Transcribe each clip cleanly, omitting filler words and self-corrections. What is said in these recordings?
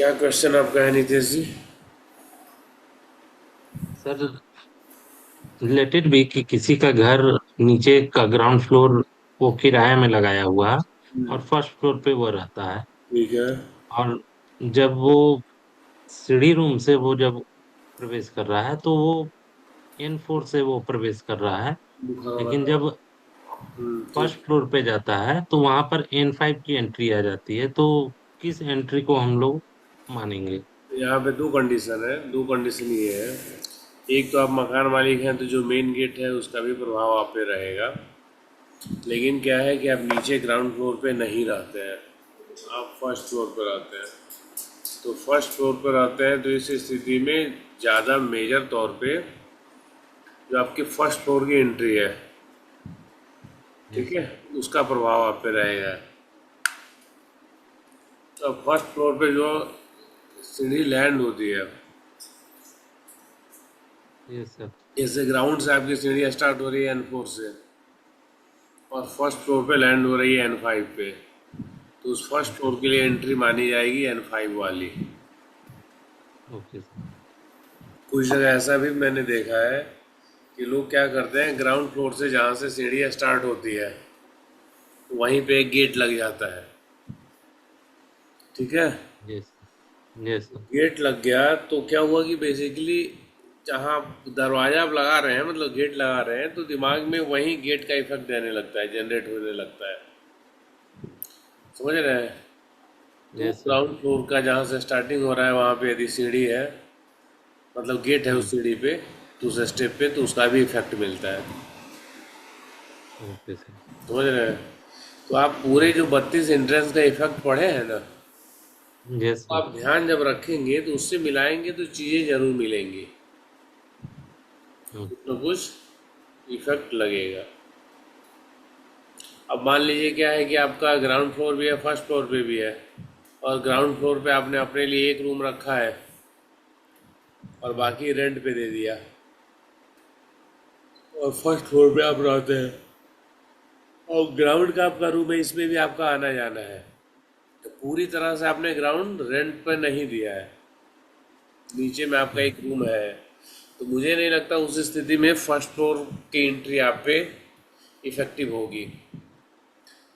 क्या क्वेश्चन आपका है नितेश जी? सर, रिलेटेड भी कि किसी का घर नीचे का ग्राउंड फ्लोर वो किराए में लगाया हुआ है और फर्स्ट फ्लोर पे वो रहता है। ठीक है। और जब वो सीढ़ी रूम से वो जब प्रवेश कर रहा है तो वो N4 से वो प्रवेश कर रहा है। बुखार वाला लेकिन था। जब ठीक फर्स्ट फ्लोर पे जाता है तो वहां पर N5 की एंट्री आ जाती है। तो किस एंट्री को हम लोग मानेंगे? है। यहाँ पे दो कंडीशन है, दो कंडीशन ये है। एक तो आप मकान मालिक हैं तो जो मेन गेट है उसका भी प्रभाव आप पे रहेगा। लेकिन क्या है कि आप नीचे ग्राउंड फ्लोर पे नहीं रहते हैं, आप फर्स्ट फ्लोर पर रहते हैं। तो फर्स्ट फ्लोर पर रहते हैं तो इस स्थिति में ज़्यादा मेजर तौर पे जो आपकी फर्स्ट फ्लोर की एंट्री है, ठीक यस। है, उसका प्रभाव आप पे रहेगा। तो फर्स्ट फ्लोर पे जो सीढ़ी लैंड होती है, यस सर। जैसे ग्राउंड से आपकी सीढ़ी स्टार्ट हो रही है N4 से और फर्स्ट फ्लोर पे लैंड हो रही है N5 पे, तो उस फर्स्ट फ्लोर के लिए एंट्री मानी जाएगी N5 वाली। Okay sir. कुछ जगह ऐसा भी मैंने देखा है कि लोग क्या करते हैं, ग्राउंड फ्लोर से जहाँ से सीढ़ी स्टार्ट होती है वहीं पे एक गेट लग जाता है, ठीक है। यस। Yes sir. गेट लग गया तो क्या हुआ कि बेसिकली जहाँ आप दरवाजा आप लगा रहे हैं, मतलब गेट लगा रहे हैं, तो दिमाग में वहीं गेट का इफेक्ट देने लगता है, जनरेट होने लगता है। समझ रहे हैं? तो यस सर। ग्राउंड फ्लोर का जहाँ से स्टार्टिंग हो रहा है वहाँ पे यदि सीढ़ी है, मतलब गेट है उस हम्म। सीढ़ी पे, तो उस स्टेप पे, तो उसका भी इफेक्ट मिलता है। Okay sir. समझ रहे हैं? तो आप पूरे जो 32 एंट्रेंस का इफेक्ट पढ़े हैं ना, यस तो सर। आप ध्यान जब रखेंगे तो उससे मिलाएंगे तो चीज़ें जरूर मिलेंगी, हम्म। कुछ ना कुछ इफेक्ट लगेगा। अब मान लीजिए क्या है कि आपका ग्राउंड फ्लोर भी है, फर्स्ट फ्लोर पे भी है, और ग्राउंड फ्लोर पे आपने अपने लिए एक रूम रखा है और हम्म। बाकी रेंट पे दे दिया, और फर्स्ट फ्लोर पे आप रहते हैं और ग्राउंड का आपका रूम है, इसमें भी आपका आना जाना है, तो पूरी तरह से आपने ग्राउंड रेंट पर नहीं दिया है, नीचे में आपका हम्म। एक रूम है। तो मुझे नहीं लगता उस स्थिति में फर्स्ट फ्लोर की एंट्री आप पे इफेक्टिव होगी।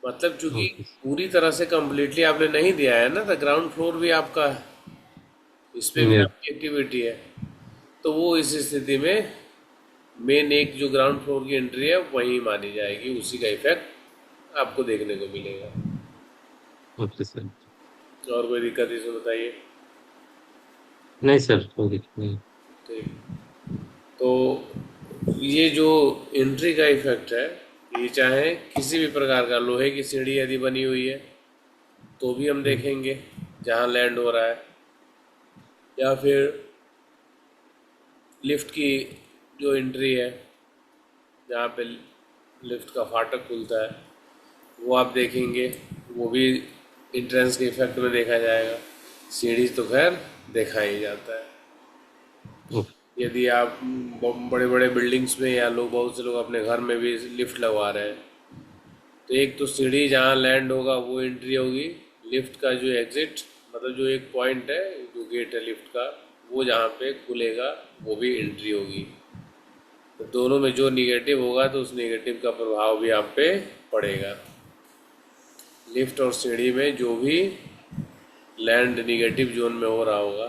मतलब चूंकि ओके सर। पूरी तरह से कंप्लीटली आपने नहीं दिया है ना, तो ग्राउंड फ्लोर भी आपका है, इस पे भी यस। आपकी एक्टिविटी है। तो वो इस स्थिति में मेन एक जो ग्राउंड फ्लोर की एंट्री है वही मानी जाएगी, उसी का इफेक्ट आपको देखने को मिलेगा। Okay sir. और कोई दिक्कत इसमें बताइए? नहीं सर, कोई दिक्कत नहीं। ठीक। तो ये जो एंट्री का इफेक्ट है, ये चाहे किसी भी प्रकार का लोहे की सीढ़ी यदि बनी हुई है तो भी हम हम्म। देखेंगे जहाँ लैंड हो रहा है, या फिर लिफ्ट की जो एंट्री है जहाँ पे लिफ्ट का फाटक खुलता है, वो आप देखेंगे, वो भी इंट्रेंस के इफेक्ट में देखा जाएगा। सीढ़ी तो खैर देखा ही जाता है। ओके। यदि आप बड़े बड़े बिल्डिंग्स में, या लोग, बहुत से लोग अपने घर में भी लिफ्ट लगवा रहे हैं, तो एक तो सीढ़ी जहाँ लैंड होगा वो एंट्री होगी, लिफ्ट का जो एग्जिट, मतलब जो एक पॉइंट है, जो गेट है लिफ्ट का, वो जहाँ पे खुलेगा वो भी एंट्री होगी। तो दोनों में जो निगेटिव होगा तो उस निगेटिव का प्रभाव भी आप पे पड़ेगा। लिफ्ट और सीढ़ी में जो भी लैंड निगेटिव जोन में हो रहा होगा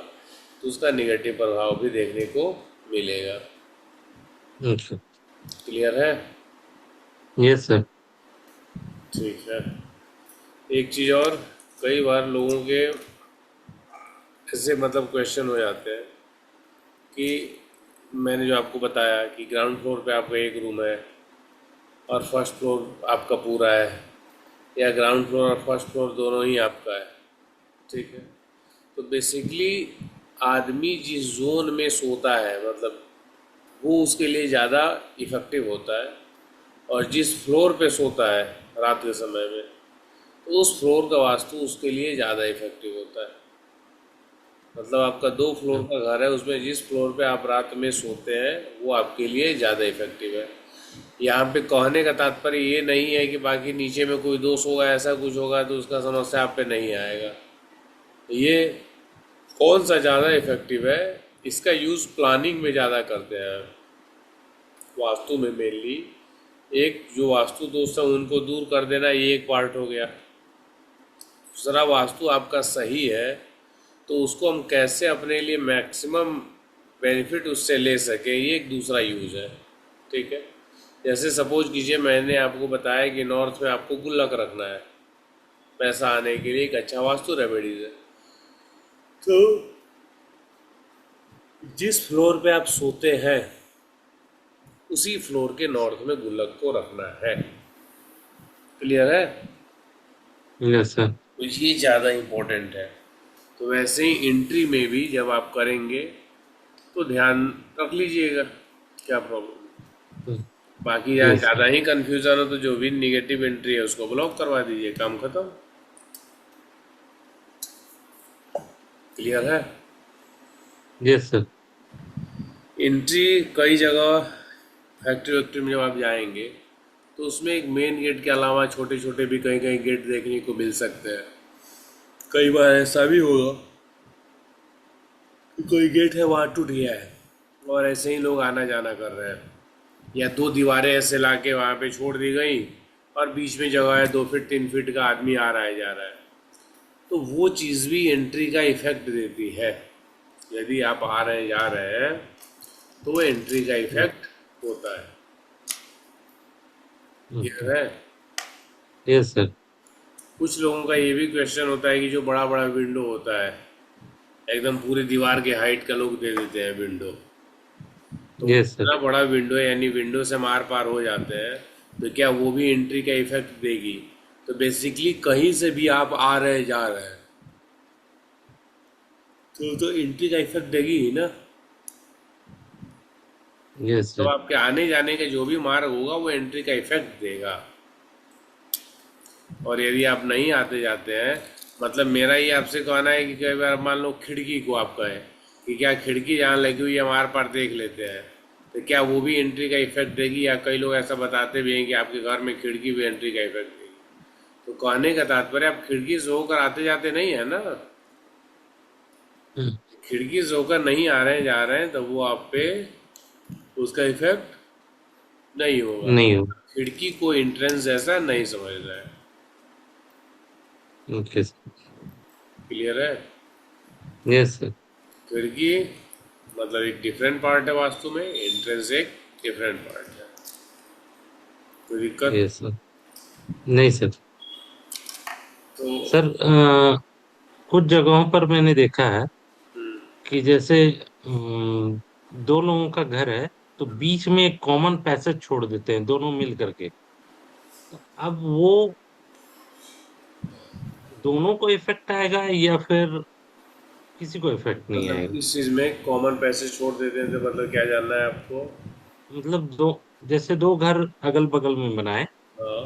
तो उसका निगेटिव प्रभाव भी देखने को मिलेगा। ओके। क्लियर है? Yes sir. ठीक है। एक चीज़ और, कई बार लोगों के ऐसे मतलब क्वेश्चन हो जाते हैं कि मैंने जो आपको बताया कि ग्राउंड फ्लोर पे आपका एक रूम है और फर्स्ट फ्लोर आपका पूरा है, या ग्राउंड फ्लोर और फर्स्ट फ्लोर दोनों ही आपका है, ठीक है। तो बेसिकली आदमी जिस जोन में सोता है, मतलब वो उसके लिए ज़्यादा इफ़ेक्टिव होता है, और जिस फ्लोर पे सोता है रात के समय में, तो उस फ्लोर का वास्तु उसके लिए ज़्यादा इफ़ेक्टिव होता है। मतलब आपका 2 फ्लोर का घर है, उसमें जिस फ्लोर पे आप रात में सोते हैं वो आपके लिए ज़्यादा इफ़ेक्टिव है। यहाँ पे कहने का तात्पर्य ये नहीं है कि बाकी नीचे में कोई दोष होगा, ऐसा कुछ होगा तो उसका समस्या आप पे नहीं आएगा। ये कौन सा ज़्यादा इफेक्टिव है? इसका यूज़ प्लानिंग में ज़्यादा करते हैं, वास्तु में मेनली। एक जो वास्तु दोष है उनको दूर कर देना, ये एक पार्ट हो गया। दूसरा, वास्तु आपका सही है तो उसको हम कैसे अपने लिए मैक्सिमम बेनिफिट उससे ले सकें, ये एक दूसरा यूज है। ठीक है। जैसे सपोज कीजिए मैंने आपको बताया कि नॉर्थ में आपको गुल्लक रखना है, पैसा आने के लिए एक अच्छा वास्तु रेमेडीज है। तो जिस फ्लोर पे आप सोते हैं उसी फ्लोर के नॉर्थ में गुल्लक को रखना है। क्लियर है? Yes sir. तो ये ज़्यादा इम्पोर्टेंट है। तो वैसे ही एंट्री में भी जब आप करेंगे तो ध्यान रख लीजिएगा, क्या प्रॉब्लम। बाकी यहाँ यस ज़्यादा सर। ही कंफ्यूजन हो तो जो भी निगेटिव एंट्री है उसको ब्लॉक करवा दीजिए, काम खत्म। क्लियर है? Yes sir. एंट्री कई जगह फैक्ट्री वैक्ट्री में जब आप जाएंगे तो उसमें एक मेन गेट के अलावा छोटे छोटे भी कहीं कहीं गेट देखने को मिल सकते हैं। कई बार ऐसा भी होगा कि कोई गेट है वहाँ टूट गया है और ऐसे ही लोग आना जाना कर रहे हैं, या दो दीवारें ऐसे लाके वहाँ पे छोड़ दी गई और बीच में जगह है 2 फीट 3 फीट का, आदमी आ रहा है जा रहा है। तो वो चीज़ भी एंट्री का इफेक्ट देती है। यदि आप आ रहे हैं जा रहे हैं तो वो एंट्री का इफेक्ट होता है। ओके। क्लियर है? Yes sir. कुछ लोगों का ये भी क्वेश्चन होता है कि जो बड़ा बड़ा विंडो होता है, एकदम पूरी दीवार के हाइट का लोग दे देते हैं विंडो, तो यस सर। इतना बड़ा विंडो है यानी विंडो से मार पार हो जाते हैं, तो क्या वो भी एंट्री का इफेक्ट देगी? तो बेसिकली कहीं से भी आप आ रहे हैं जा रहे हैं तो एंट्री का इफेक्ट देगी ही ना। यस तो सर। आपके आने जाने का जो भी मार्ग होगा वो एंट्री का इफेक्ट देगा। और यदि आप नहीं आते जाते हैं, मतलब मेरा ये आपसे कहना है कि कई बार मान लो खिड़की को आप कहें कि क्या खिड़की जहाँ लगी हुई है हमारे पार देख लेते हैं, तो क्या वो भी एंट्री का इफेक्ट देगी? या कई लोग ऐसा बताते भी हैं कि आपके घर में खिड़की भी एंट्री का इफेक्ट देगी। तो कहने का तात्पर्य आप खिड़की से होकर आते जाते नहीं है ना। हम्म, खिड़की से होकर नहीं आ रहे हैं जा रहे हैं तो वो आप पे उसका इफेक्ट नहीं होगा। नहीं हो। खिड़की को एंट्रेंस जैसा नहीं समझ रहा है। Okay sir. क्लियर है? Yes sir. खिड़की मतलब एक डिफरेंट पार्ट है वास्तु में, एंट्रेंस एक डिफरेंट पार्ट है। कोई दिक्कत? Yes sir. नहीं सर। तो सर कुछ जगहों पर मैंने देखा है कि जैसे दो लोगों का घर है तो बीच में एक कॉमन पैसेज छोड़ देते हैं दोनों मिल करके। अब वो दोनों को इफेक्ट आएगा या फिर किसी को इफेक्ट नहीं मतलब आएगा? इस चीज में कॉमन पैसेज छोड़ देते हैं तो मतलब क्या जानना है आपको? मतलब दो, जैसे दो घर अगल बगल में बनाए हाँ।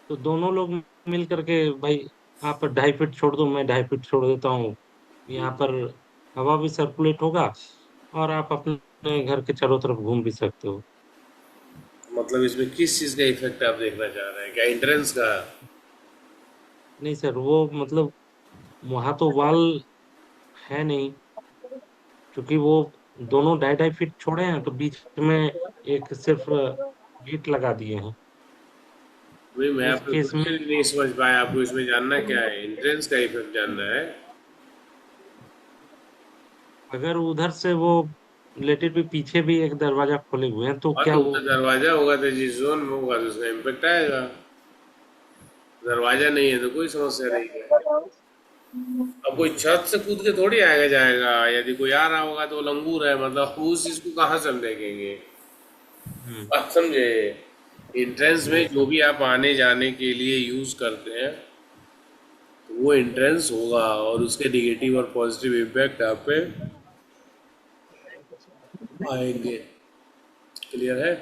तो दोनों लोग मिल करके, भाई आप 2.5 फीट छोड़ दो, मैं 2.5 फीट छोड़ देता हूँ, यहाँ पर हवा भी सर्कुलेट होगा और आप अपने घर के चारों तरफ घूम भी सकते हो। मतलब इसमें किस चीज का इफेक्ट आप देखना चाह रहे हैं, क्या एंट्रेंस का? नहीं सर, वो मतलब वहां तो वाल है नहीं, क्योंकि वो दोनों 2.5 2.5 फीट छोड़े हैं तो बीच में एक सिर्फ गेट लगा दिए हैं। भाई मैं उस आपका केस में क्वेश्चन नहीं समझ पाया, आपको इसमें जानना क्या है? एंट्रेंस का इफेक्ट जानना है? अगर उधर से वो रिलेटेड भी पीछे भी एक दरवाजा खोले हुए हैं तो और क्या तो वो? उधर दरवाजा होगा तो जिस जोन में होगा तो उसका इम्पेक्ट आएगा। दरवाजा नहीं है तो कोई समस्या नहीं है। अब कोई छत से कूद के थोड़ी आएगा जाएगा, यदि कोई आ रहा होगा तो वो लंगूर है, मतलब उस चीज को कहाँ से हम देखेंगे? हम्म। आप समझे? एंट्रेंस में यस जो सर। भी आप आने जाने के लिए यूज करते हैं तो वो एंट्रेंस होगा और उसके निगेटिव और पॉजिटिव इम्पैक्ट आप पे आएंगे। क्लियर है?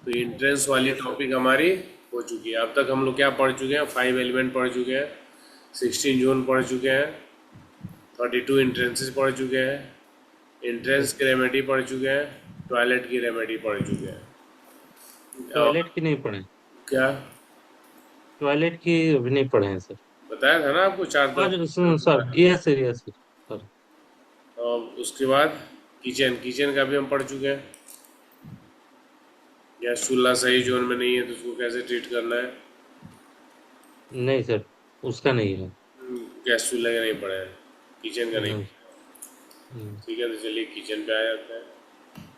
तो एंट्रेंस वाली टॉपिक हमारी हो चुकी है। अब तक हम लोग क्या पढ़ चुके हैं? 5 एलिमेंट पढ़ चुके हैं, 16 जोन पढ़ चुके हैं, 32 एंट्रेंसेस पढ़ चुके हैं, एंट्रेंस की रेमेडी पढ़ चुके हैं, टॉयलेट की रेमेडी पढ़ चुके हैं। और टॉयलेट की नहीं पढ़े। क्या? टॉयलेट की अभी नहीं पढ़े हैं सर। बताया था ना आपको, चार आज तरफ sir, yes sir, yes sir. और उसके बाद किचन, किचन का भी हम पढ़ चुके हैं। गैस चूल्हा सही जोन में नहीं है तो उसको कैसे ट्रीट करना है। नहीं सर, उसका नहीं है। गैस चूल्हे का नहीं पढ़े हैं, किचन का नहीं। नहीं। हम्म। ठीक है, तो चलिए किचन पे आ जाते हैं।